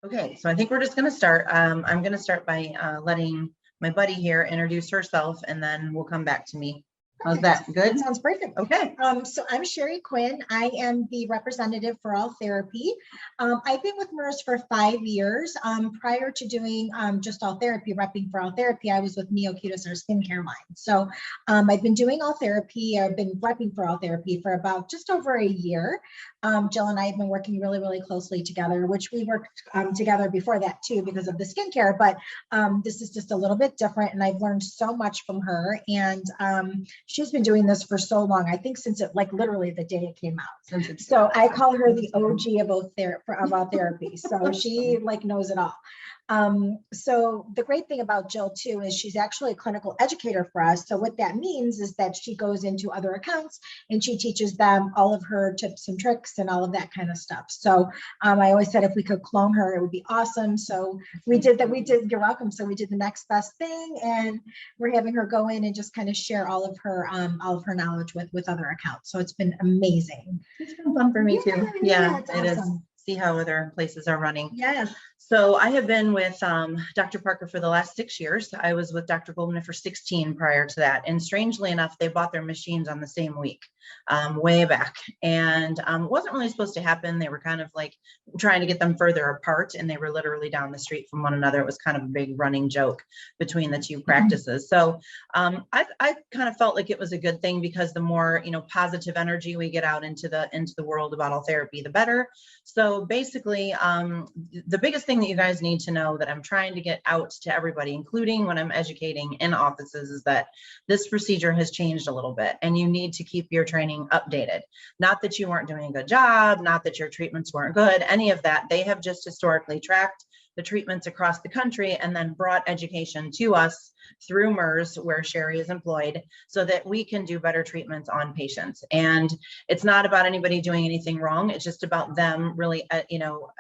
Okay, so I think we're just going to start. I'm going to start by letting my buddy here introduce herself, and then we'll come back to me. How's that? Good? That sounds perfect. Okay. So I'm Sherry Quinn. I am the representative for Ultherapy. I've been with Merz for 5 years. Prior to doing just Ultherapy, repping for Ultherapy, I was with Neocutis, our skincare line. So I've been doing Ultherapy. I've been repping for Ultherapy for about just over a year. Jill and I have been working really, really closely together, which we worked together before that too because of the skincare. But this is just a little bit different, and I've learned so much from her. And she's been doing this for so long. I think since it literally the day it came out. So I call her the OG of Ultherapy. So she knows it all. So the great thing about Jill too is she's actually a clinical educator for us. So what that means is that she goes into other accounts and she teaches them all of her tips and tricks and all of that kind of stuff. So I always said if we could clone her, it would be awesome. So we did that. You're welcome. So we did the next best thing, and we're having her go in and just kind of share all of her knowledge with other accounts. So it's been amazing. It's been fun for me too. Yeah, it's it awesome. is. See how other places are running. Yes. So I have been with Dr. Parker for the last 6 years. I was with Dr. Goldman for 16 prior to that. And strangely enough, they bought their machines on the same week, way back. And wasn't really supposed to happen. They were kind of trying to get them further apart, and they were literally down the street from one another. It was kind of a big running joke between the two practices. So I kind of felt like it was a good thing because the more, positive energy we get out into the world about Ultherapy, the better. So basically, the biggest thing that you guys need to know that I'm trying to get out to everybody, including when I'm educating in offices, is that this procedure has changed a little bit, and you need to keep your training updated. Not that you weren't doing a good job, not that your treatments weren't good, any of that. They have just historically tracked the treatments across the country and then brought education to us through Merz, where Sherry is employed, so that we can do better treatments on patients. And it's not about anybody doing anything wrong. It's just about them really,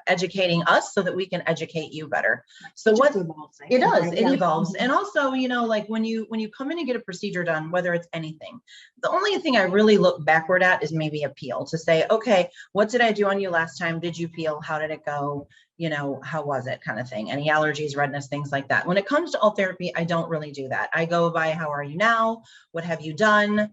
educating us so that we can educate you better. So it evolves. And also, when you come in and get a procedure done, whether it's anything, the only thing I really look backward at is maybe a peel, to say, okay, what did I do on you last time? Did you peel? How did it go? How was it, kind of thing? Any allergies, redness, things like that. When it comes to Ultherapy, I don't really do that. I go by, how are you now? What have you done?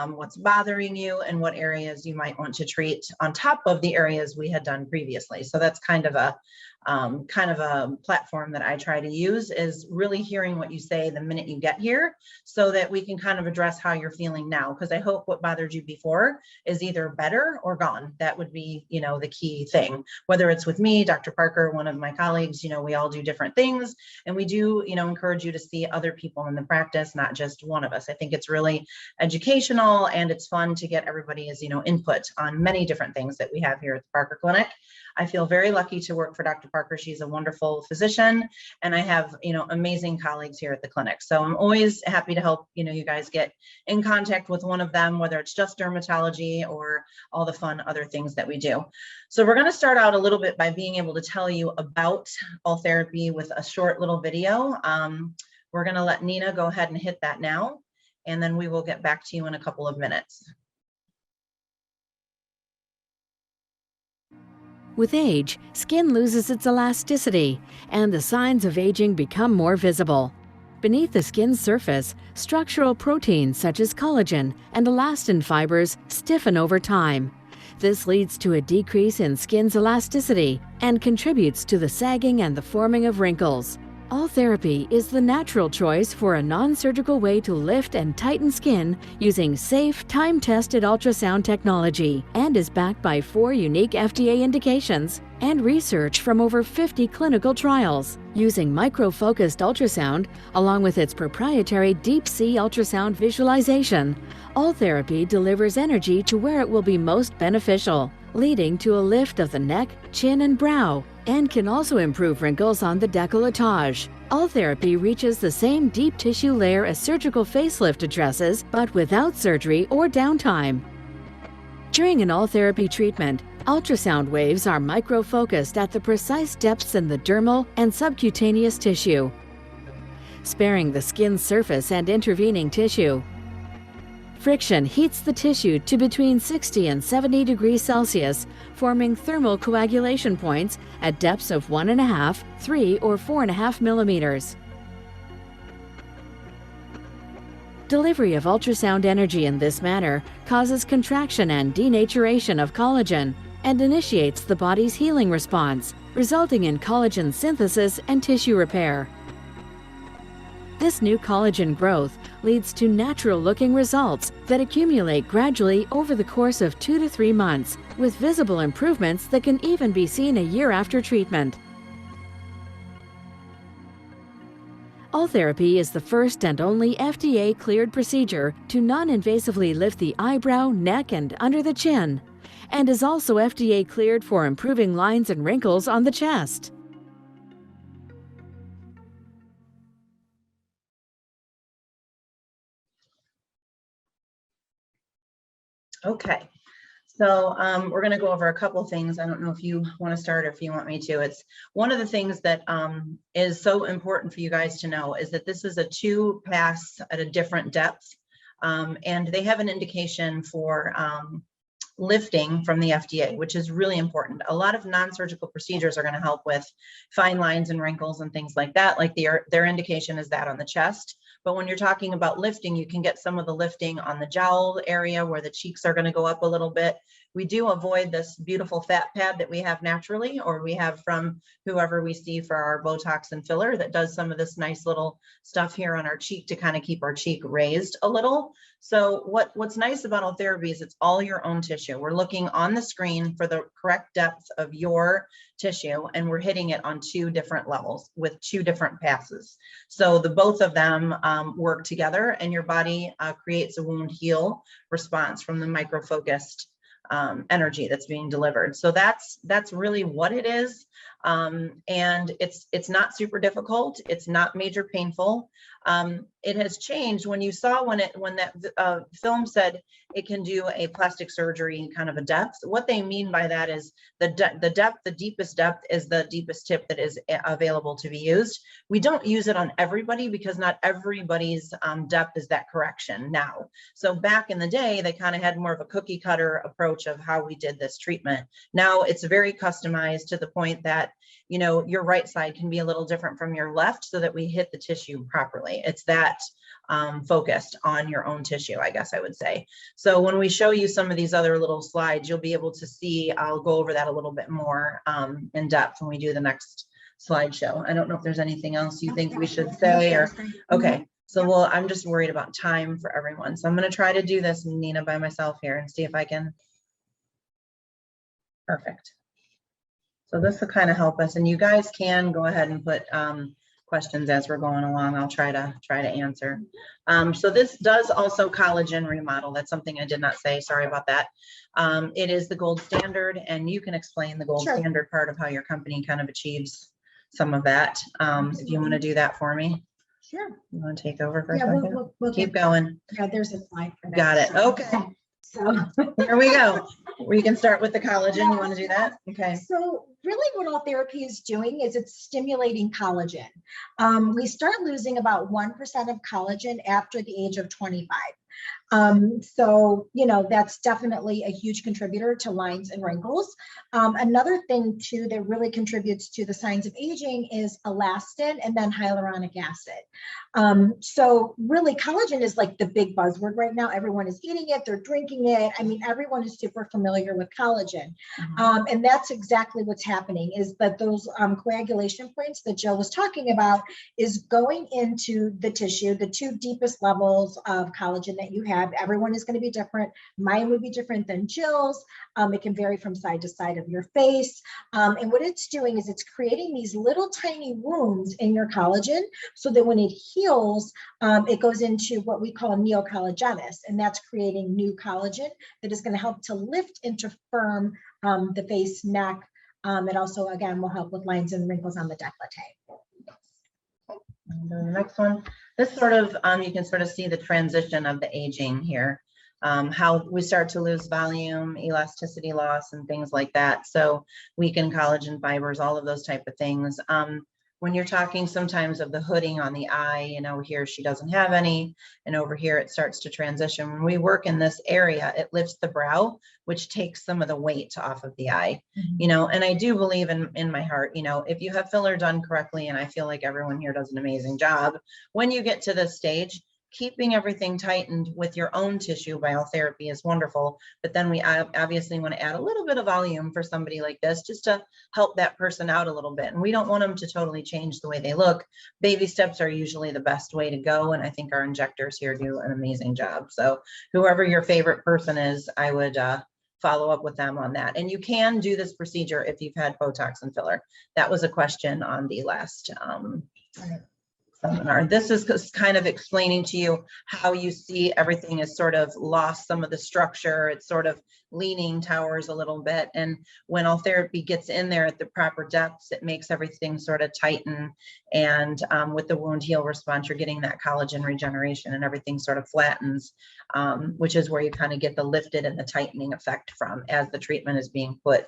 What's bothering you, and what areas you might want to treat on top of the areas we had done previously. So that's kind of a platform that I try to use, is really hearing what you say the minute you get here, so that we can kind of address how you're feeling now. Because I hope what bothered you before is either better or gone. That would be, the key thing. Whether it's with me, Dr. Parker, one of my colleagues, we all do different things, and we do, encourage you to see other people in the practice, not just one of us. I think it's really educational, and it's fun to get everybody's, input on many different things that we have here at the Parker Clinic. I feel very lucky to work for Dr. Parker. She's a wonderful physician, and I have, amazing colleagues here at the clinic. So I'm always happy to help, you guys get in contact with one of them, whether it's just dermatology or all the fun other things that we do. So we're going to start out a little bit by being able to tell you about Ultherapy with a short little video. We're going to let Nina go ahead and hit that now, and then we will get back to you in a couple of minutes. With age, skin loses its elasticity, and the signs of aging become more visible. Beneath the skin's surface, structural proteins such as collagen and elastin fibers stiffen over time. This leads to a decrease in skin's elasticity and contributes to the sagging and the forming of wrinkles. Ultherapy is the natural choice for a non-surgical way to lift and tighten skin using safe, time-tested ultrasound technology, and is backed by 4 unique FDA indications and research from over 50 clinical trials. Using microfocused ultrasound, along with its proprietary deep-sea ultrasound visualization, Ultherapy delivers energy to where it will be most beneficial, leading to a lift of the neck, chin, and brow, and can also improve wrinkles on the décolletage. Ultherapy reaches the same deep tissue layer as surgical facelift addresses, but without surgery or downtime. During an Ultherapy treatment, ultrasound waves are microfocused at the precise depths in the dermal and subcutaneous tissue, sparing the skin's surface and intervening tissue. Friction heats the tissue to between 60 and 70 degrees Celsius, forming thermal coagulation points at depths of 1.5, 3, or 4.5 millimeters. Delivery of ultrasound energy in this manner causes contraction and denaturation of collagen and initiates the body's healing response, resulting in collagen synthesis and tissue repair. This new collagen growth leads to natural-looking results that accumulate gradually over the course of 2 to 3 months, with visible improvements that can even be seen a year after treatment. Ultherapy is the first and only FDA-cleared procedure to non-invasively lift the eyebrow, neck, and under the chin, and is also FDA-cleared for improving lines and wrinkles on the chest. Okay, so we're going to go over a couple things. I don't know if you want to start or if you want me to. It's one of the things that is so important for you guys to know is that this is a 2-pass at a different depth, and they have an indication for lifting from the FDA, which is really important. A lot of non-surgical procedures are going to help with fine lines and wrinkles and things like that. Like their indication is that on the chest. But when you're talking about lifting, you can get some of the lifting on the jowl area where the cheeks are going to go up a little bit. We do avoid this beautiful fat pad that we have naturally, or we have from whoever we see for our Botox and filler that does some of this nice little stuff here on our cheek to kind of keep our cheek raised a little. So what's nice about Ultherapy is it's all your own tissue. We're looking on the screen for the correct depth of your tissue, and we're hitting it on 2 different levels with 2 different passes. So the both of them work together, and your body creates a wound heal response from the microfocused energy that's being delivered. So that's really what it is. And it's not super difficult. It's not major painful. It has changed when you saw when that film said it can do a plastic surgery kind of a depth. What they mean by that is the deepest depth is the deepest tip that is available to be used. We don't use it on everybody because not everybody's depth is that correction now. So back in the day, they kind of had more of a cookie cutter approach of how we did this treatment. Now it's very customized to the point that, you know, your right side can be a little different from your left so that we hit the tissue properly. It's that focused on your own tissue, I guess I would say. So when we show you some of these other little slides, you'll be able to see, I'll go over that a little bit more in depth when we do the next slideshow. I don't know if there's anything else you think we should say or, okay. So well, I'm just worried about time for everyone. So I'm going to try to do this, Nina, by myself here and see if I can. Perfect. So this will kind of help us, and you guys can go ahead and put questions as we're going along. I'll try to answer. So this does also collagen remodel. That's something I did not say. Sorry about that. It is the gold standard, and you can explain the gold standard part of how your company kind of achieves some of that. If you want to do that for me. Sure. You want to take over for a second? We'll keep going. Yeah, there's a slide for that. Got it. Okay. So here we go. We can start with the collagen. You want to do that? Okay. So really what Ultherapy is doing is it's stimulating collagen. We start losing about 1% of collagen after the age of 25. So, you know, that's definitely a huge contributor to lines and wrinkles. Another thing too that really contributes to the signs of aging is elastin and then hyaluronic acid. So really collagen is like the big buzzword right now. Everyone is eating it, they're drinking it. I mean, everyone is super familiar with collagen. And that's exactly what's happening is that those coagulation points that Jill was talking about is going into the tissue, the 2 deepest levels of collagen that you have. Everyone is going to be different. Mine would be different than Jill's. It can vary from side to side of your face. And what it's doing is it's creating these little tiny wounds in your collagen so that when it heals, it goes into what we call neocollagenous, and that's creating new collagen that is going to help to lift and to firm the face, neck. It also, again, will help with lines and wrinkles on the décolleté. And then the next one, this sort of, you can sort of see the transition of the aging here, how we start to lose volume, elasticity loss, and things like that. So weaken collagen fibers, all of those type of things. when you're talking sometimes of the hooding on the eye, here she doesn't have any, and over here it starts to transition. When we work in this area, it lifts the brow, which takes some of the weight off of the eye, and I do believe in my heart, if you have filler done correctly, and I feel like everyone here does an amazing job, when you get to this stage, keeping everything tightened with your own tissue by Ultherapy is wonderful. But then we obviously want to add a little bit of volume for somebody like this, just to help that person out a little bit. And we don't want them to totally change the way they look. Baby steps are usually the best way to go. And I think our injectors here do an amazing job. So whoever your favorite person is, I would follow up with them on that. And you can do this procedure if you've had Botox and filler. That was a question on the last seminar. This is kind of explaining to you how you see everything has sort of lost some of the structure. It's sort of leaning towers a little bit. And when Ultherapy gets in there at the proper depths, it makes everything sort of tighten. And with the wound heal response, you're getting that collagen regeneration and everything sort of flattens, which is where you kind of get the lifted and the tightening effect from as the treatment is being put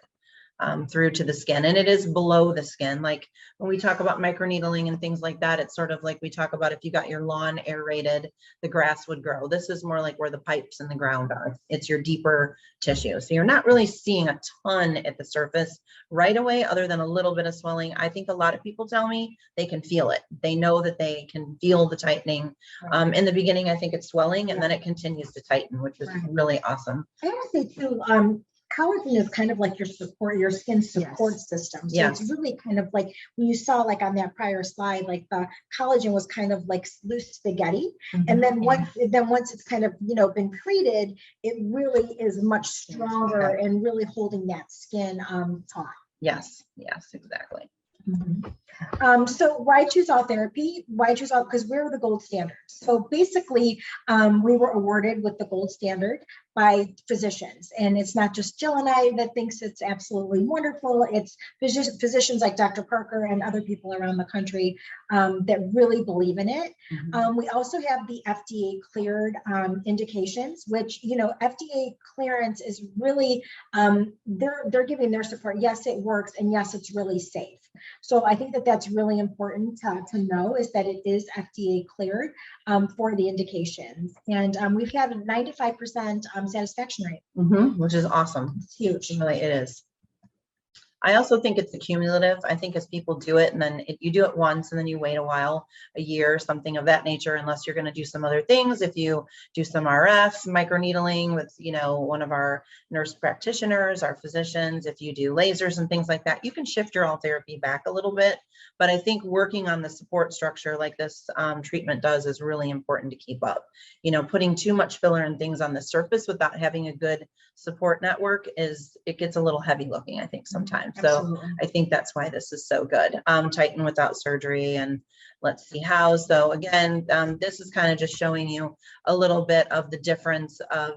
through to the skin. And it is below the skin. Like when we talk about microneedling and things like that, it's sort of like we talk about if you got your lawn aerated, the grass would grow. This is more like where the pipes in the ground are. It's your deeper tissue. So you're not really seeing a ton at the surface right away, other than a little bit of swelling. I think a lot of people tell me they can feel it. They know that they can feel the tightening. In the beginning, I think it's swelling, and then it continues to tighten, which is really awesome. I would say too, collagen is kind of like your skin support system. So it's really kind of like when you saw like on that prior slide, like the collagen was kind of like loose spaghetti. And then once it's kind of, been treated, it really is much stronger and really holding that skin taut. Yes, exactly. So why choose Ultherapy? Why choose because we're the gold standard. So basically, we were awarded with the gold standard by physicians, and it's not just Jill and I that thinks it's absolutely wonderful. It's physicians like Dr. Parker and other people around the country that really believe in it. We also have the FDA cleared indications, which FDA clearance is really they're giving their support. Yes, it works, and yes, it's really safe. So I think that that's really important to know, is that it is FDA cleared for the indications, and we've had a 95% satisfaction rate, which is awesome. It's huge. Really, it is. I also think it's accumulative. I think as people do it, and then you do it once, and then you wait a while, a year, something of that nature, unless you're going to do some other things. If you do some RF microneedling with, one of our nurse practitioners, our physicians, if you do lasers and things like that, you can shift your Ultherapy back a little bit. But I think working on the support structure like this treatment does is really important to keep up. Putting too much filler and things on the surface without having a good support network it gets a little heavy looking, I think, sometimes. Absolutely. So I think that's why this is so good. Tighten without surgery, and let's see how. So again, this is kind of just showing you a little bit of the difference of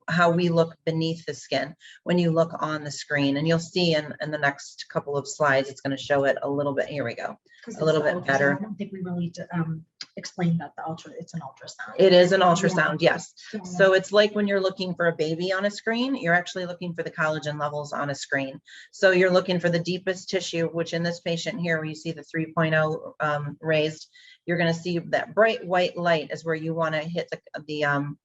how we look beneath the skin when you look on the screen. And you'll see in the next couple of slides, it's going to show it a little bit. Here we go. A little bit better. I don't think we really explained that it's an ultrasound. It is an ultrasound, yes. So it's like when you're looking for a baby on a screen, you're actually looking for the collagen levels on a screen. So you're looking for the deepest tissue, which in this patient here, where you see the 3.0 raised, you're going to see that bright white light is where you want to hit the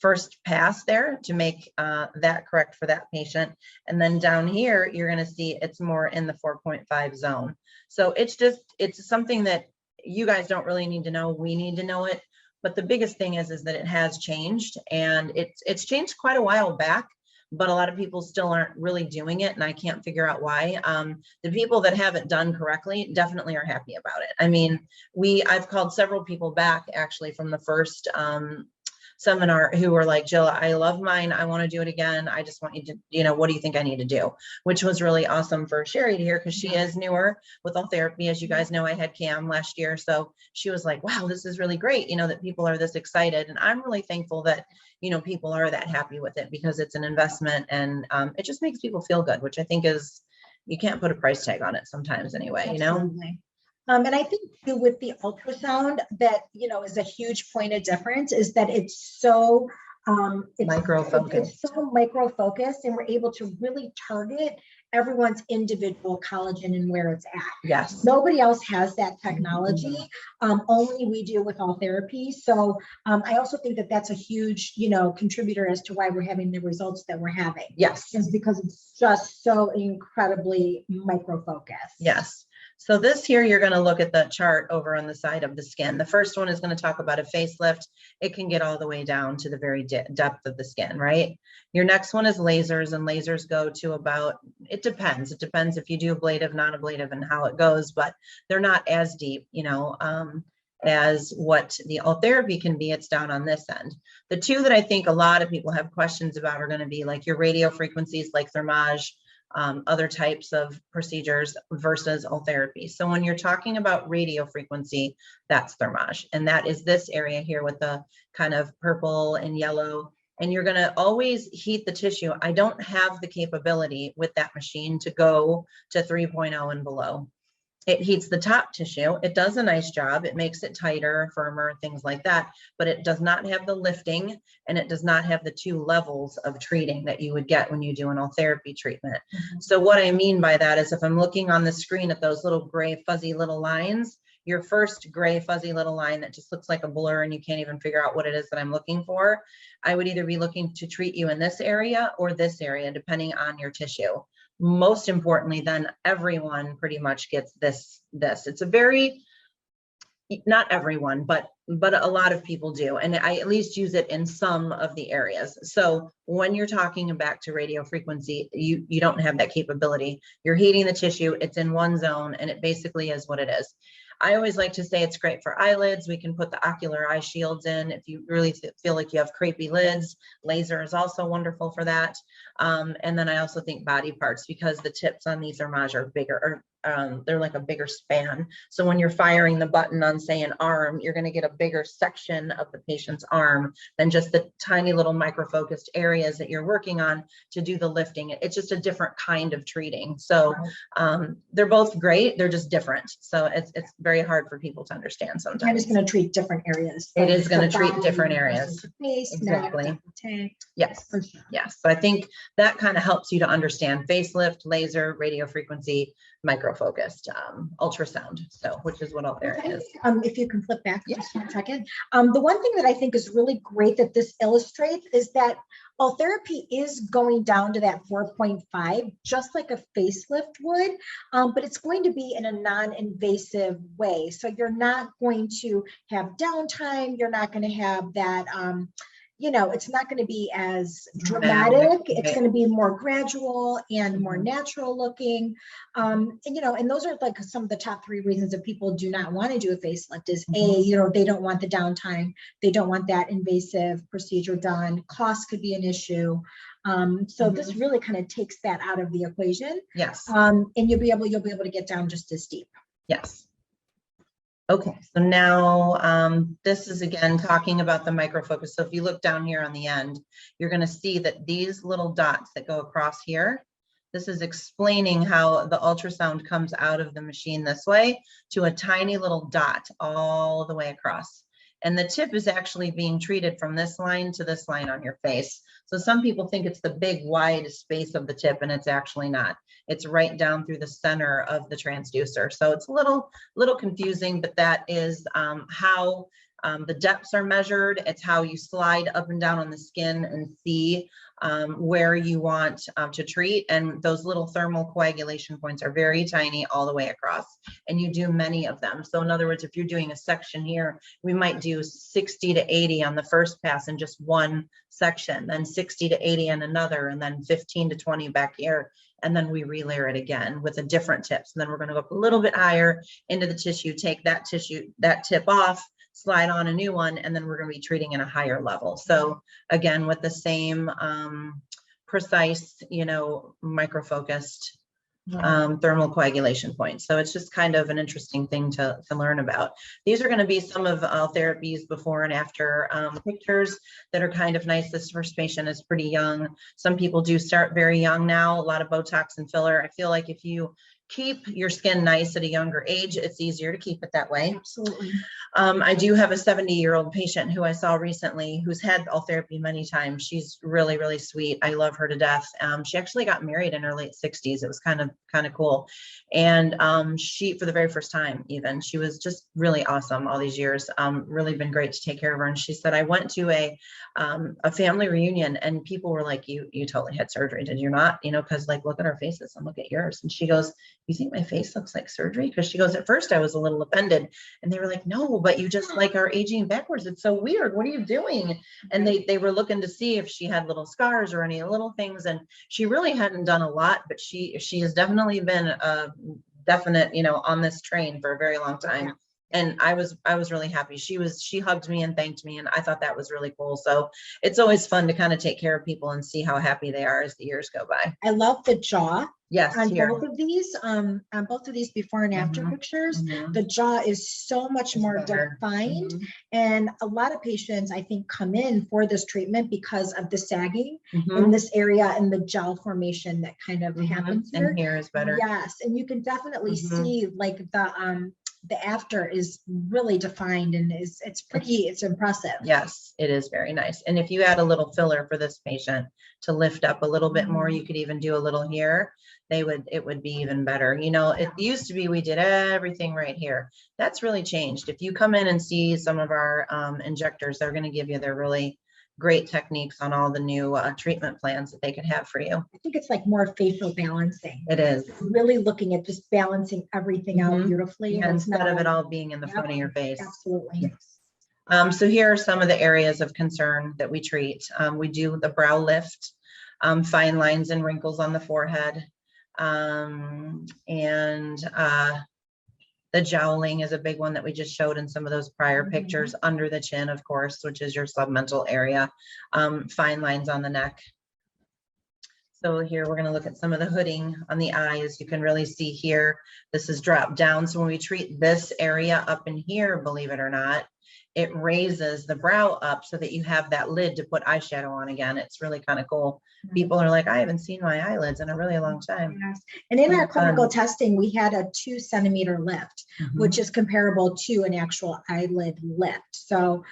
first pass there to make that correct for that patient. And then down here, you're going to see it's more in the 4.5 zone. So it's something that you guys don't really need to know. We need to know it. But the biggest thing is that it has changed, and it's changed quite a while back, but a lot of people still aren't really doing it. And I can't figure out why. The people that have it done correctly definitely are happy about it. I mean, I've called several people back actually from the first seminar who were like, Jill, I love mine. I want to do it again. I just want you to, what do you think I need to do? Which was really awesome for Sherry to hear, because she is newer with Ultherapy. As you guys know, I had Cam last year. So she was like, wow, this is really great, that people are this excited. And I'm really thankful that, people are that happy with it, because it's an investment, and it just makes people feel good, which I think you can't put a price tag on it sometimes anyway, Absolutely. And I think too, with the ultrasound, that is a huge point of difference, is that it's so micro-focused. It's so micro-focused, and we're able to really target everyone's individual collagen and where it's at. Yes. Nobody else has that technology. Only we do with Ultherapy. So I also think that that's a huge, contributor as to why we're having the results that we're having. Yes. Is because it's just so incredibly micro-focused. Yes. So this here, you're going to look at the chart over on the side of the skin. The first one is going to talk about a facelift. It can get all the way down to the very depth of the skin, right? Your next one is lasers, and lasers go to about, it depends. It depends if you do ablative, non-ablative, and how it goes, but they're not as deep, as what the Ultherapy can be. It's down on this end. The two that I think a lot of people have questions about are going to be like your radio frequencies, like thermage, other types of procedures versus Ultherapy. So when you're talking about radio frequency, that's thermage. And that is this area here with the kind of purple and yellow. And you're going to always heat the tissue. I don't have the capability with that machine to go to 3.0 and below. It heats the top tissue. It does a nice job. It makes it tighter, firmer, things like that, but it does not have the lifting, and it does not have the 2 levels of treating that you would get when you do an Ultherapy treatment. So what I mean by that is if I'm looking on the screen at those little gray fuzzy little lines, your first gray fuzzy little line that just looks like a blur and you can't even figure out what it is that I'm looking for, I would either be looking to treat you in this area or this area, depending on your tissue. Most importantly, then everyone pretty much gets this. It's a very, not everyone, but a lot of people do. And I at least use it in some of the areas. So when you're talking back to radio frequency, you don't have that capability. You're heating the tissue. It's in one zone, and it basically is what it is. I always like to say it's great for eyelids. We can put the ocular eye shields in if you really feel like you have crepey lids. Laser is also wonderful for that. And then I also think body parts, because the tips on these thermage are bigger, or they're like a bigger span. So when you're firing the button on, say, an arm, you're going to get a bigger section of the patient's arm than just the tiny little micro-focused areas that you're working on to do the lifting. It's just a different kind of treating. So they're both great. They're just different. So it's very hard for people to understand sometimes. And it's going to treat different areas. It is going to treat different areas. Face, exactly. Neck, yes. For sure. Yes. So I think that kind of helps you to understand facelift, laser, radio frequency, micro-focused, ultrasound. So, which is what all there is. If you can flip back just 1 second. The one thing that I think is really great that this illustrates is that Ultherapy is going down to that 4.5, just like a facelift would, but it's going to be in a non-invasive way. So you're not going to have downtime. You're not going to have that, it's not going to be as dramatic. It's going to be more gradual and more natural looking. And those are like some of the top 3 reasons that people do not want to do a facelift is they don't want the downtime. They don't want that invasive procedure done. Cost could be an issue. So this really kind of takes that out of the equation. Yes. And you'll be able to get down just as deep. Yes. Okay, so now this is again talking about the microfocus. So if you look down here on the end, you're going to see that these little dots that go across here, this is explaining how the ultrasound comes out of the machine this way to a tiny little dot all the way across. And the tip is actually being treated from this line to this line on your face. So some people think it's the big wide space of the tip, and it's actually not. It's right down through the center of the transducer. So it's a little confusing, but that is how the depths are measured. It's how you slide up and down on the skin and see where you want to treat. And those little thermal coagulation points are very tiny all the way across, and you do many of them. So in other words, if you're doing a section here, we might do 60 to 80 on the first pass in just one section, then 60 to 80 on another, and then 15 to 20 back here. And then we relayer it again with a different tip. So then we're going to go up a little bit higher into the tissue, take that tip off, slide on a new one, and then we're going to be treating in a higher level. So again, with the same precise, micro-focused thermal coagulation points. So it's just kind of an interesting thing to learn about. These are going to be some of Ultherapy's before and after pictures that are kind of nice. This first patient is pretty young. Some people do start very young now, a lot of Botox and filler. I feel like if you keep your skin nice at a younger age, it's easier to keep it that way. Absolutely. I do have a 70-year-old patient who I saw recently who's had Ultherapy many times. She's really, really sweet. I love her to death. She actually got married in her late 60s. It was kind of cool. And she, for the very first time even, she was just really awesome all these years. Really been great to take care of her. And she said, I went to a family reunion and people were like, you totally had surgery, did you not? You know, because like, look at our faces and look at yours. And she goes, you think my face looks like surgery? Because she goes, at first I was a little offended. And they were like, no, but you just like are aging backwards. It's so weird. What are you doing? And they were looking to see if she had little scars or any little things. And she really hadn't done a lot, but she has definitely been a definite, you know, on this train for a very long time. And I was really happy. She hugged me and thanked me. And I thought that was really cool. So it's always fun to kind of take care of people and see how happy they are as the years go by. I love the jaw. Yes. On here. both of these before and after pictures, the jaw is so much more defined. And a lot of patients, I think, come in for this treatment because of the sagging in this area and the gel formation that kind of happens here. And here is better. Yes, and you can definitely see like the after is really defined and it's impressive. Yes, it is very nice. And if you add a little filler for this patient to lift up a little bit more, you could even do a little here. It would be even better. You know, it used to be we did everything right here. That's really changed. If you come in and see some of our injectors, they're going to give you their really great techniques on all the new treatment plans that they could have for you. I think it's like more facial balancing. It is. Really looking at just balancing everything out beautifully. Yeah, instead of it all being in the front of your face. Absolutely. Yes. So here are some of the areas of concern that we treat. We do the brow lift, fine lines and wrinkles on the forehead. The jowling is a big one that we just showed in some of those prior pictures. Under the chin, of course, which is your submental area. Fine lines on the neck. So here we're going to look at some of the hooding on the eyes. You can really see here, this is dropped down. So when we treat this area up in here, believe it or not, it raises the brow up so that you have that lid to put eyeshadow on again. It's really kind of cool. People are like, I haven't seen my eyelids in a really long time. Yes. And in our clinical testing, we had a 2 centimeter lift, which is comparable to an actual eyelid lift. So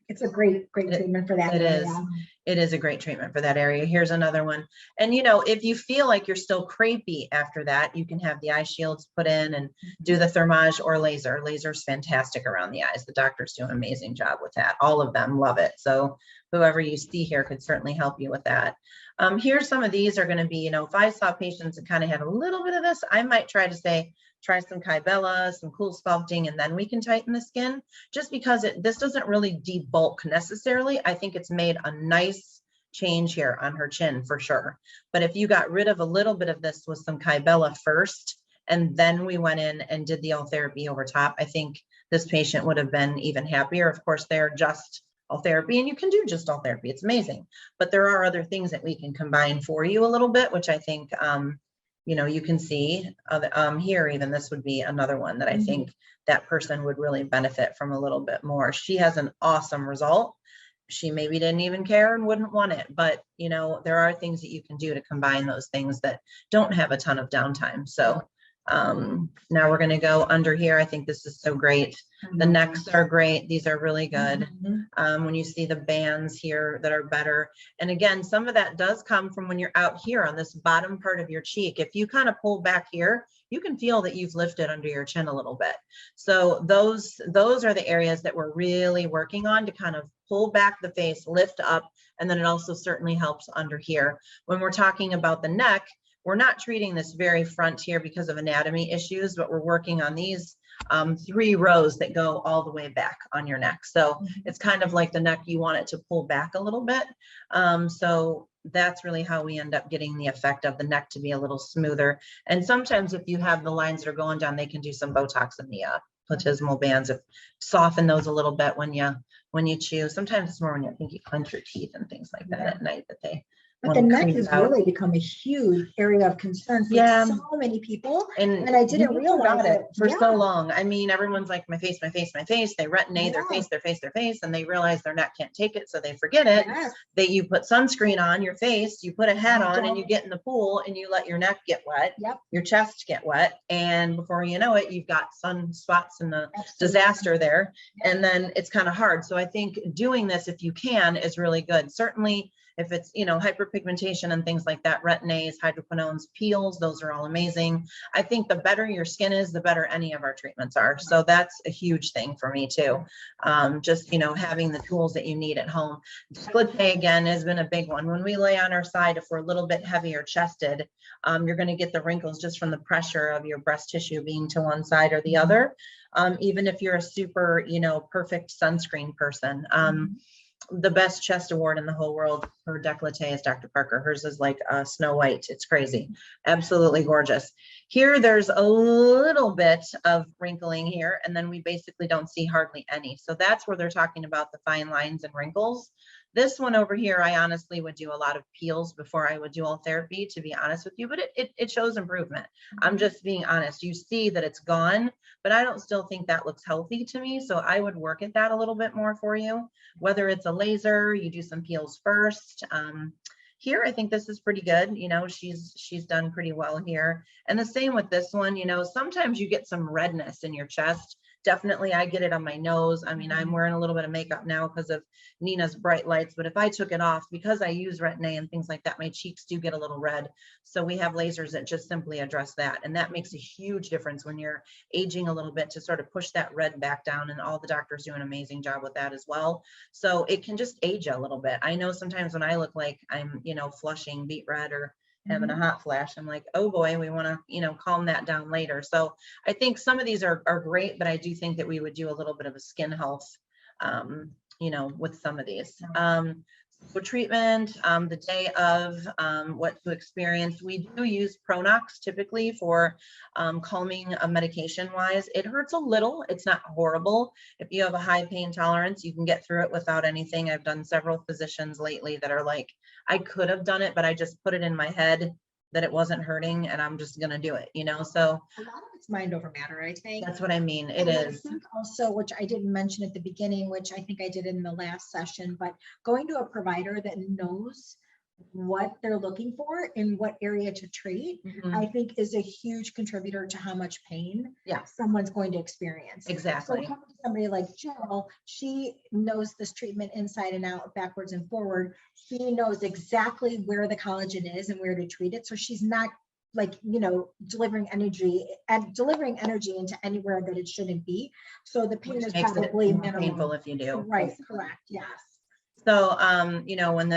it's a great treatment for that area. It is a great treatment for that area. Here's another one. And, you know, if you feel like you're still crepey after that, you can have the eye shields put in and do the thermage or laser. Laser's fantastic around the eyes. The doctors do an amazing job with that. All of them love it. So whoever you see here could certainly help you with that. Here's some of these are going to be, you know, if I saw patients that kind of had a little bit of this, I might try to say, try some Kybella, some cool sculpting, and then we can tighten the skin, just because this doesn't really debulk necessarily. I think it's made a nice change here on her chin for sure. But if you got rid of a little bit of this with some Kybella first, and then we went in and did the Ultherapy over top, I think this patient would have been even happier. Of course, they're just Ultherapy, and you can do just Ultherapy. It's amazing. But there are other things that we can combine for you a little bit, which I think, you know, you can see here, even this would be another one that I think that person would really benefit from a little bit more. She has an awesome result. She maybe didn't even care and wouldn't want it, but you know, there are things that you can do to combine those things that don't have a ton of downtime. So now we're going to go under here. I think this is so great. The necks are great. These are really good. When you see the bands here that are better. And again, some of that does come from when you're out here on this bottom part of your cheek. If you kind of pull back here, you can feel that you've lifted under your chin a little bit. So those are the areas that we're really working on to kind of pull back the face, lift up, and then it also certainly helps under here. When we're talking about the neck, we're not treating this very front here because of anatomy issues, but we're working on these 3 rows that go all the way back on your neck. So it's kind of like the neck, you want it to pull back a little bit. So that's really how we end up getting the effect of the neck to be a little smoother. And sometimes if you have the lines that are going down, they can do some Botox in the platysmal bands, soften those a little bit when you chew. Sometimes it's more when you think you clench your teeth and things like that at night that they But the neck has really become a huge area of concern for so many people. And I didn't realize it for so long. I mean, everyone's like, my face, my face, my face. They retin-A their face, their face, their face, and they realize their neck can't take it, so they forget it. You put sunscreen on your face, you put a hat on, and you get in the pool and you let your neck get wet, your chest get wet, and before you know it, you've got sunspots and the disaster there. And then it's kind of hard. So I think doing this, if you can, is really good. Certainly, if it's, hyperpigmentation and things like that, retin-A's, hydroquinones, peels, those are all amazing. I think the better your skin is, the better any of our treatments are. So that's a huge thing for me too. Just, having the tools that you need at home. Décolleté, again, has been a big one. When we lay on our side, if we're a little bit heavier chested, you're going to get the wrinkles just from the pressure of your breast tissue being to one side or the other. Even if you're a super, perfect sunscreen person. The best chest award in the whole world for décolleté is Dr. Parker. Hers is like Snow White. It's crazy. Absolutely gorgeous. Here, there's a little bit of wrinkling here, and then we basically don't see hardly any. So that's where they're talking about the fine lines and wrinkles. This one over here, I honestly would do a lot of peels before I would do Ultherapy, to be honest with you, but it shows improvement. I'm just being honest. You see that it's gone, but I don't still think that looks healthy to me. So I would work at that a little bit more for you, whether it's a laser, you do some peels first. Here, I think this is pretty good. She's done pretty well here. And the same with this one, sometimes you get some redness in your chest. Definitely, I get it on my nose. I mean, I'm wearing a little bit of makeup now because of Nina's bright lights, but if I took it off, because I use retin-A and things like that, my cheeks do get a little red. So we have lasers that just simply address that. And that makes a huge difference when you're aging a little bit, to sort of push that red back down. And all the doctors do an amazing job with that as well. So it can just age a little bit. I know sometimes when I look like I'm, flushing beet red or having a hot flash, I'm like, oh boy, we want to, calm that down later. So I think some of these are great, but I do think that we would do a little bit of a skin health, with some of these. For treatment, the day of, what to experience, we do use Pronox typically for calming medication wise. It hurts a little. It's not horrible. If you have a high pain tolerance, you can get through it without anything. I've done several physicians lately that are like, I could have done it, but I just put it in my head that it wasn't hurting and I'm just going to do it, so. A lot of it's mind over matter, I think. That's what I mean. It is. I think also, which I didn't mention at the beginning, which I think I did in the last session, but going to a provider that knows what they're looking for in what area to treat, I think is a huge contributor to how much pain someone's going to experience. Exactly. So coming to somebody like Jill, she knows this treatment inside and out, backwards and forward. She knows exactly where the collagen is and where to treat it. So she's not like, delivering energy into anywhere that it shouldn't be. So the pain is probably minimal. Painful if you do. Right. Correct. Yes. So, when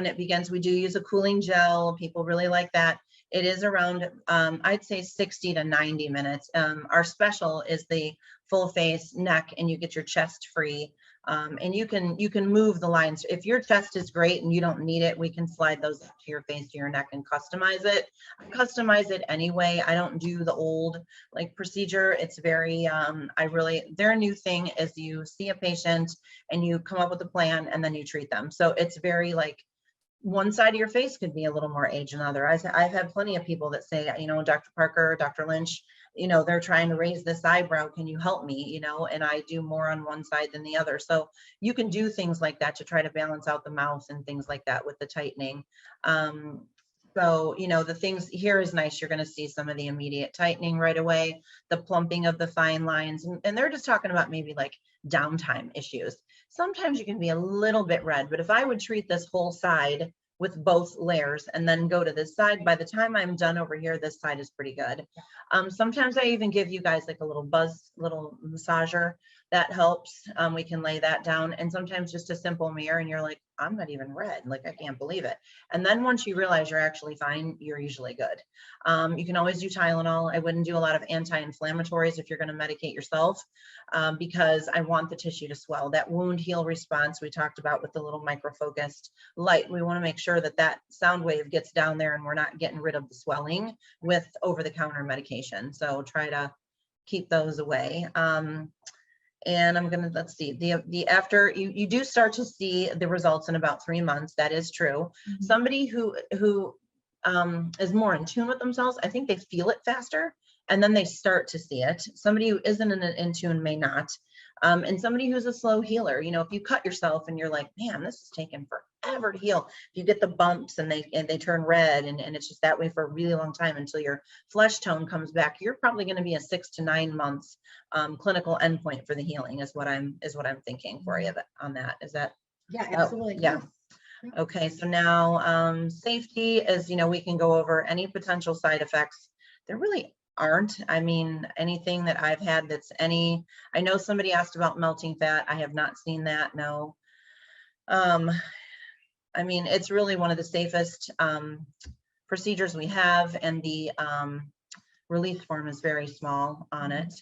it begins, we do use a cooling gel. People really like that. It is around, I'd say 60 to 90 minutes. Our special is the full face neck, and you get your chest free. And you can move the lines. If your chest is great and you don't need it, we can slide those up to your face, to your neck, and customize it. I customize it anyway. I don't do the old procedure. It's very, their new thing is you see a patient and you come up with a plan and then you treat them. So it's very one side of your face could be a little more aged than the other. I've had plenty of people that say, Dr. Parker, Dr. Lynch, they're trying to raise this eyebrow. Can you help me? And I do more on one side than the other. So you can do things like that to try to balance out the mouth and things like that with the tightening. So, the things here is nice. You're going to see some of the immediate tightening right away, the plumping of the fine lines. And they're just talking about maybe downtime issues. Sometimes you can be a little bit red, but if I would treat this whole side with both layers and then go to this side, by the time I'm done over here, this side is pretty good. Sometimes I even give you guys a little massager that helps. We can lay that down, and sometimes just a simple mirror and you're like, I'm not even red. I can't believe it. And then once you realize you're actually fine, you're usually good. You can always do Tylenol. I wouldn't do a lot of anti-inflammatories if you're going to medicate yourself, because I want the tissue to swell. That wound heal response we talked about with the little microfocused light, we want to make sure that sound wave gets down there and we're not getting rid of the swelling with over-the-counter medication. So try to keep those away. And I'm gonna, let's see, the after you do start to see the results in about 3 months. That is true. Somebody who is more in tune with themselves, I think they feel it faster, and then they start to see it. Somebody who isn't in tune may not. And somebody who's a slow healer, you know, if you cut yourself and you're like, man, this is taking forever to heal. If you get the bumps and they turn red and it's just that way for a really long time until your flesh tone comes back, you're probably going to be a 6 to 9 months clinical endpoint for the healing is what I'm thinking for you on that. Is that? Yeah, absolutely. Yeah. Okay, so now safety is, you know, we can go over any potential side effects. There really aren't. I mean, anything that I've had that's I know somebody asked about melting fat. I have not seen that, no. I mean, it's really one of the safest procedures we have, and the release form is very small on it.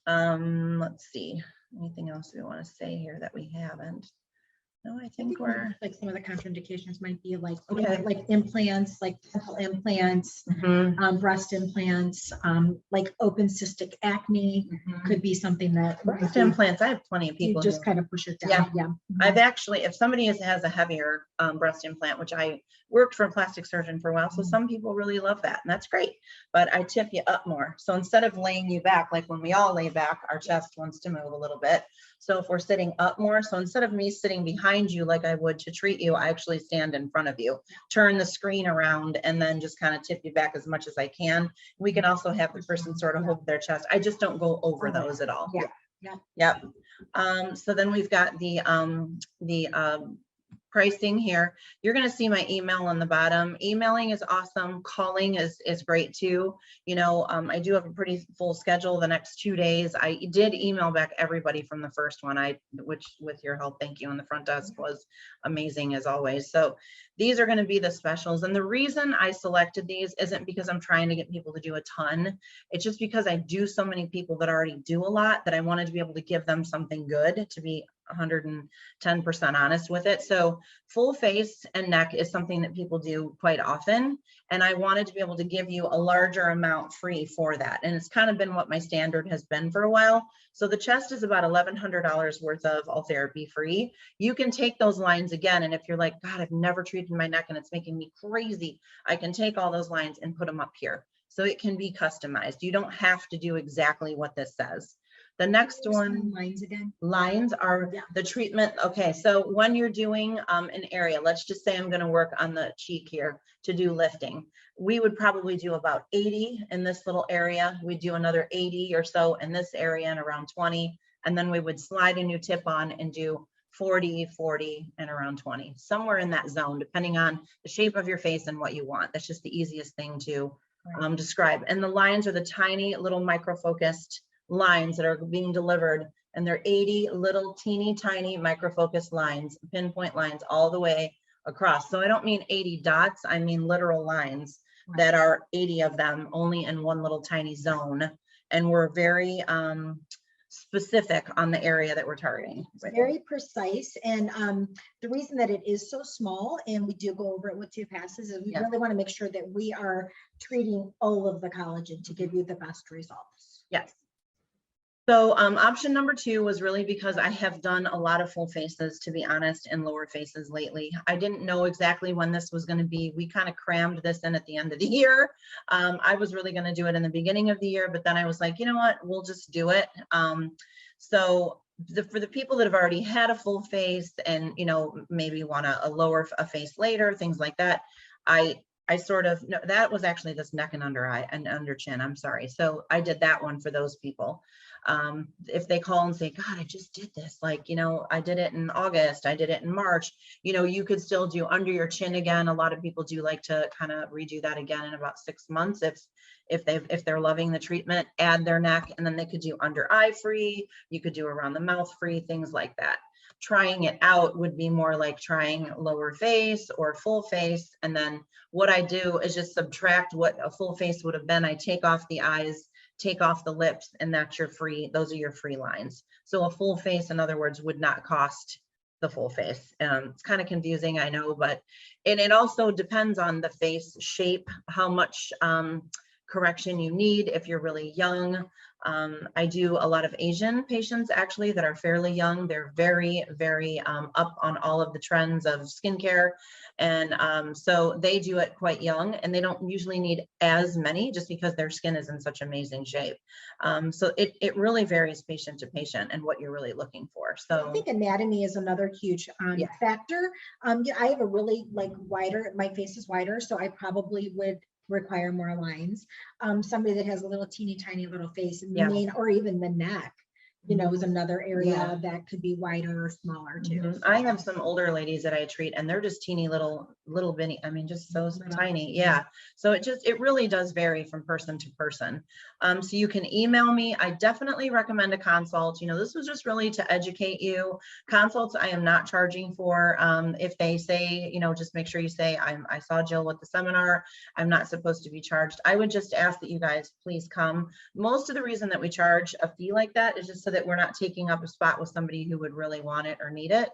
Let's see, anything else we want to say here that we haven't? No, I think we're like some of the contraindications might be like, okay, like implants, like dental implants, breast implants, like open cystic acne could be something that breast implants. I have plenty of people you just kind of push it down. Yeah. I've actually, if somebody has a heavier breast implant, which I worked for a plastic surgeon for a while, so some people really love that, and that's great. But I tip you up more. So instead of laying you back, like when we all lay back, our chest wants to move a little bit. So if we're sitting up more, so instead of me sitting behind you like I would to treat you, I actually stand in front of you, turn the screen around, and then just kind of tip you back as much as I can. We can also have the person sort of hold their chest. I just don't go over those at all. Yep. So then we've got the pricing here. You're going to see my email on the bottom. Emailing is awesome. Calling is great too. You know, I do have a pretty full schedule the next 2 days. I did email back everybody from the first one, which with your help, thank you. And the front desk was amazing as always. So these are going to be the specials. And the reason I selected these isn't because I'm trying to get people to do a ton. It's just because I do so many people that already do a lot that I wanted to be able to give them something good, to be 110% honest with it. So full face and neck is something that people do quite often. And I wanted to be able to give you a larger amount free for that. And it's kind of been what my standard has been for a while. So the chest is about $1,100 worth of Ultherapy free. You can take those lines again. And if you're like, God, I've never treated my neck and it's making me crazy, I can take all those lines and put them up here. So it can be customized. You don't have to do exactly what this says. The next one, lines again. Lines are the treatment. Okay, so when you're doing an area, let's just say I'm going to work on the cheek here to do lifting. We would probably do about 80 in this little area. We do another 80 or so in this area and around 20. And then we would slide a new tip on and do 40, 40, and around 20, somewhere in that zone, depending on the shape of your face and what you want. That's just the easiest thing to describe. And the lines are the tiny little micro-focused lines that are being delivered, and they're 80 little teeny tiny microfocus lines, pinpoint lines all the way across. So I don't mean 80 dots, I mean literal lines that are 80 of them only in one little tiny zone. And we're very specific on the area that we're targeting. It's very precise. And the reason that it is so small, and we do go over it with 2 passes, is we really want to make sure that we are treating all of the collagen to give you the best results. Yes. So option number 2 was really because I have done a lot of full faces, to be honest, and lower faces lately. I didn't know exactly when this was going to be. We kind of crammed this in at the end of the year. I was really going to do it in the beginning of the year, but then I was like, you know what, we'll just do it. So for the people that have already had a full face and, you know, maybe want a lower face later, things like that, I sort of, no, that was actually this neck and under eye and under chin. I'm sorry. So I did that one for those people. If they call and say, God, I just did this, like, you know, I did it in August, I did it in March, you know, you could still do under your chin again. A lot of people do like to kind of redo that again in about 6 months. If they're loving the treatment, add their neck, and then they could do under eye free. You could do around the mouth free, things like that. Trying it out would be more like trying lower face or full face. And then what I do is just subtract what a full face would have been. I take off the eyes, take off the lips, and that's your free, those are your free lines. So a full face, in other words, would not cost the full face. It's kind of confusing, I know, but, and it also depends on the face shape, how much correction you need if you're really young. I do a lot of Asian patients actually that are fairly young. They're very, very up on all of the trends of skincare. And so they do it quite young, and they don't usually need as many just because their skin is in such amazing shape. So it really varies patient to patient and what you're really looking for. So I think anatomy is another huge Yeah. factor. Yeah, I have a really wider, my face is wider, so I probably would require more lines. Somebody that has a little teeny tiny little face, Yeah. or even the neck, is another area that could be wider or smaller too. So. I have some older ladies that I treat, and they're just teeny little bitty. I mean, just so tiny. Yeah. So it really does vary from person to person. So you can email me. I definitely recommend a consult. This was just really to educate you. Consults I am not charging for. If they say, just make sure you say, I saw Jill at the seminar. I'm not supposed to be charged. I would just ask that you guys please come. Most of the reason that we charge a fee like that is just so that we're not taking up a spot with somebody who would really want it or need it.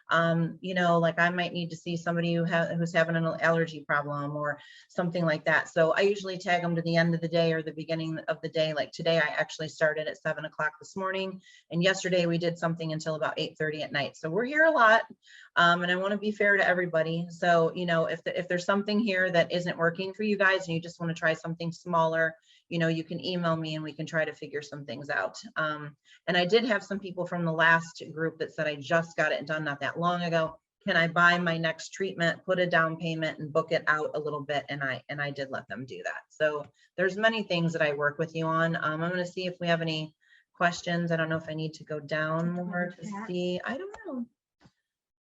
Like I might need to see somebody who's having an allergy problem or something like that. So I usually tag them to the end of the day or the beginning of the day. Like today, I actually started at 7 o'clock this morning, and yesterday we did something until about 8:30 at night. So we're here a lot, and I want to be fair to everybody. So if there's something here that isn't working for you guys and you just want to try something smaller, you can email me and we can try to figure some things out. And I did have some people from the last group that said, I just got it done not that long ago. Can I buy my next treatment, put a down payment and book it out a little bit? And I did let them do that. So there's many things that I work with you on. I'm going to see if we have any questions. I don't know if I need to go down more to see. I don't know.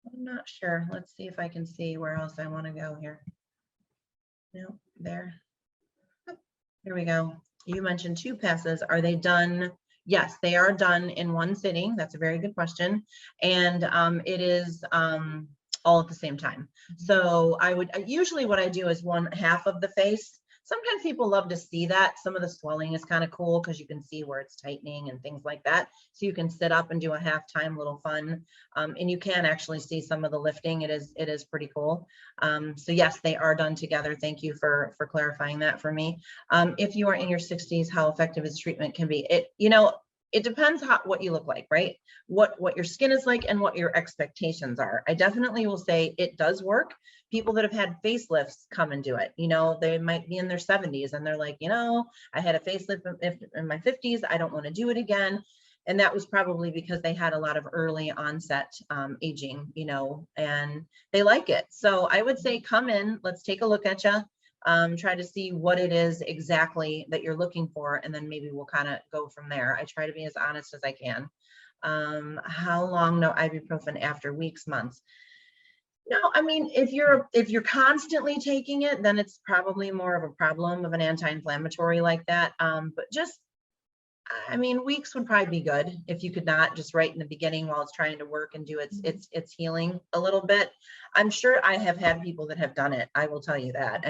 I'm not sure. Let's see if I can see where else I want to go here. No, there. Here we go. You mentioned 2 passes. Are they done? Yes, they are done in one sitting. That's a very good question. And it is all at the same time. So usually what I do is one half of the face. Sometimes people love to see that. Some of the swelling is kind of cool because you can see where it's tightening and things like that. So you can sit up and do a halftime little fun. And you can actually see some of the lifting. It is pretty cool. So yes, they are done together. Thank you for clarifying that for me. If you are in your 60s, how effective is treatment can be. It depends what you look like, right? What your skin is like and what your expectations are. I definitely will say it does work. People that have had facelifts come and do it. They might be in their 70s and they're like, I had a facelift in my 50s. I don't want to do it again. And that was probably because they had a lot of early onset aging, and they like it. So I would say come in, let's take a look at you. Try to see what it is exactly that you're looking for, and then maybe we'll kind of go from there. I try to be as honest as I can. How long? No ibuprofen after weeks, months. No, I mean, if you're constantly taking it, then it's probably more of a problem of an anti-inflammatory like that. But just, weeks would probably be good if you could not just right in the beginning while it's trying to work and do its healing a little bit. I'm sure I have had people that have done it. I will tell you that.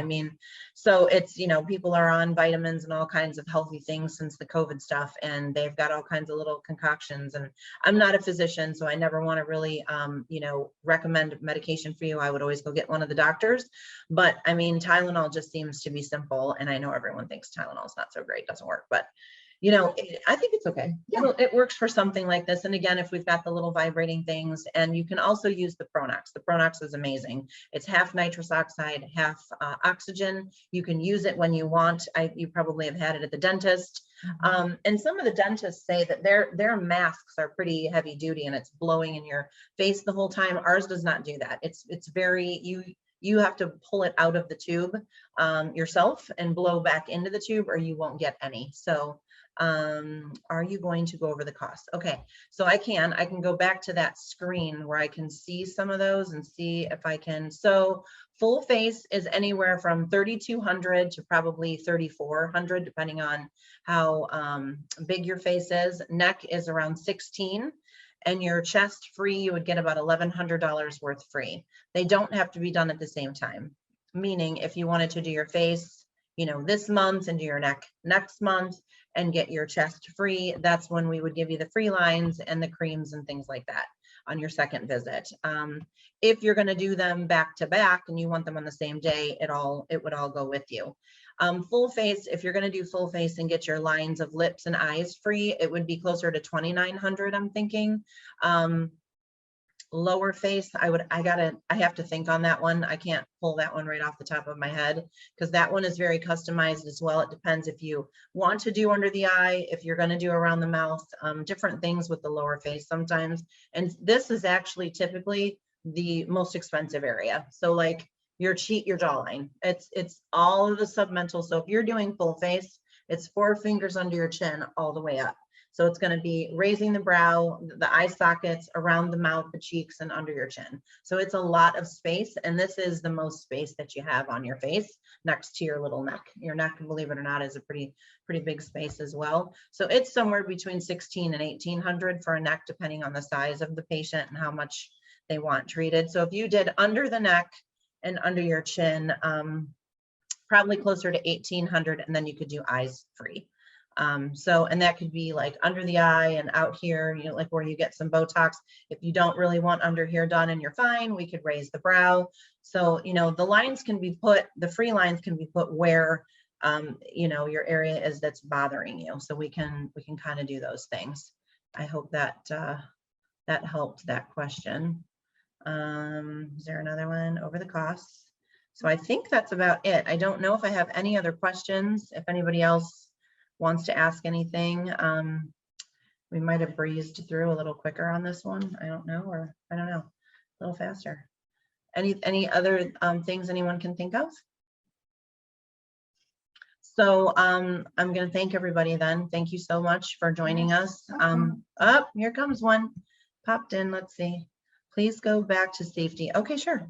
So it's, people are on vitamins and all kinds of healthy things since the COVID stuff, and they've got all kinds of little concoctions. And I'm not a physician, so I never want to really, recommend medication for you. I would always go get one of the doctors. But Tylenol just seems to be simple. And I know everyone thinks Tylenol is not so great, doesn't work, but I think it's okay. Yeah. It works for something like this. And again, if we've got the little vibrating things, and you can also use the Pronox. The Pronox is amazing. It's half nitrous oxide, half oxygen. You can use it when you want. You probably have had it at the dentist. And some of the dentists say that their masks are pretty heavy duty and it's blowing in your face the whole time. Ours does not do that. It's very, you have to pull it out of the tube yourself and blow back into the tube, or you won't get any. So are you going to go over the cost? Okay, so I can go back to that screen where I can see some of those and see if I can. So full face is anywhere from $3,200 to probably $3,400, depending on how big your face is. Neck is around $16,000. And your chest free, you would get about $1,100 worth free. They don't have to be done at the same time. Meaning if you wanted to do your face, this month, and do your neck next month and get your chest free, that's when we would give you the free lines and the creams and things like that on your second visit. If you're going to do them back to back and you want them on the same day, it would all go with you. Full face, if you're going to do full face and get your lines of lips and eyes free, it would be closer to 2,900, I'm thinking. Lower face, I have to think on that one. I can't pull that one right off the top of my head because that one is very customized as well. It depends if you want to do under the eye, if you're going to do around the mouth, different things with the lower face sometimes. And this is actually typically the most expensive area. So like your cheek, your jawline, it's all of the submental. So if you're doing full face, it's 4 fingers under your chin all the way up. So it's going to be raising the brow, the eye sockets, around the mouth, the cheeks, and under your chin. So it's a lot of space, and this is the most space that you have on your face next to your little neck. Your neck, believe it or not, is a pretty big space as well. So it's somewhere between 1,600 and 1,800 for a neck, depending on the size of the patient and how much they want treated. So if you did under the neck and under your chin, probably closer to 1,800, and then you could do eyes free. And that could be like under the eye and out here, you know, like where you get some Botox. If you don't really want under here done and you're fine, we could raise the brow. So, you know, the lines can be put, the free lines can be put where, you know, your area is that's bothering you. So we can kind of do those things. I hope that, that helped that question. Is there another one over the costs? So I think that's about it. I don't know if I have any other questions. If anybody else wants to ask anything, we might have breezed through a little quicker on this one. I don't know, or I don't know, a little faster. Any other things anyone can think of? So I'm going to thank everybody then. Thank you so much for joining us. Oh, here comes one. Popped in. Let's see. Please go back to safety. Okay, sure.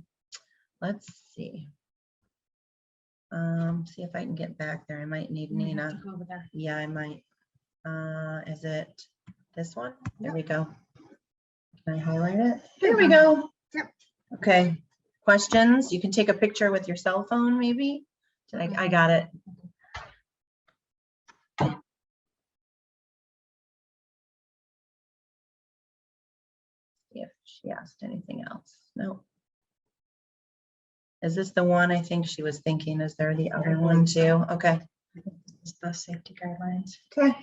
Let's see. See if I can get back there. I might need Nina. Yeah, I might. Is it this one? There we go. Can I highlight it? There we go. Yep. Okay. Questions? You can take a picture with your cell phone, maybe. I got it. If she asked anything else. No. Is this the one I think she was thinking? Is there the other one too? Okay. It's the safety guidelines. Okay.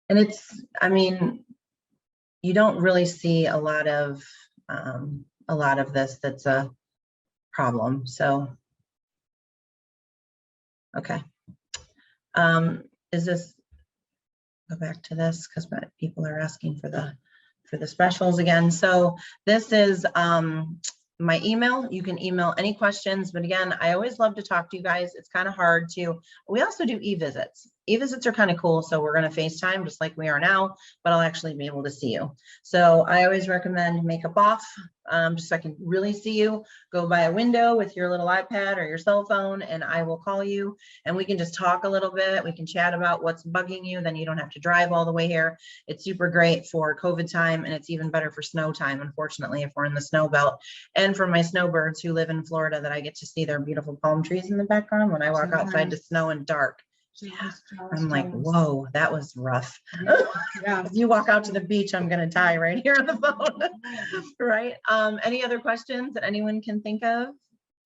And it's, I mean, you don't really see a lot of this that's a problem. So, okay. Is this, go back to this because people are asking for the specials again. So this is my email. You can email any questions, but again, I always love to talk to you guys. It's kind of hard to, we also do e-visits. E-visits are kind of cool. So we're going to FaceTime just like we are now, but I'll actually be able to see you. So I always recommend makeup off, just so I can really see you. Go by a window with your little iPad or your cell phone, and I will call you and we can just talk a little bit. We can chat about what's bugging you. Then you don't have to drive all the way here. It's super great for COVID time, and it's even better for snow time, unfortunately, if we're in the snow belt. And for my snowbirds who live in Florida, that I get to see their beautiful palm trees in the background when I walk outside to snow and dark. Yeah, I'm like, whoa, that was rough. Yeah. If you walk out to the beach, I'm gonna die right here on the phone. Right. Any other questions that anyone can think of?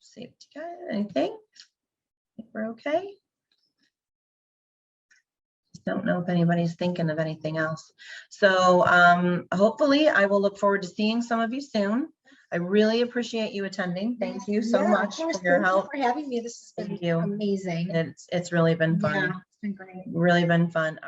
Safety guide, anything? I think we're okay. Just don't know if anybody's thinking of anything else. So hopefully I will look forward to seeing some of you soon. I really appreciate you attending. Thank you so much for your help. Thank you for having me. This has been amazing. It's really been fun. Yeah, it's been great. Really been fun.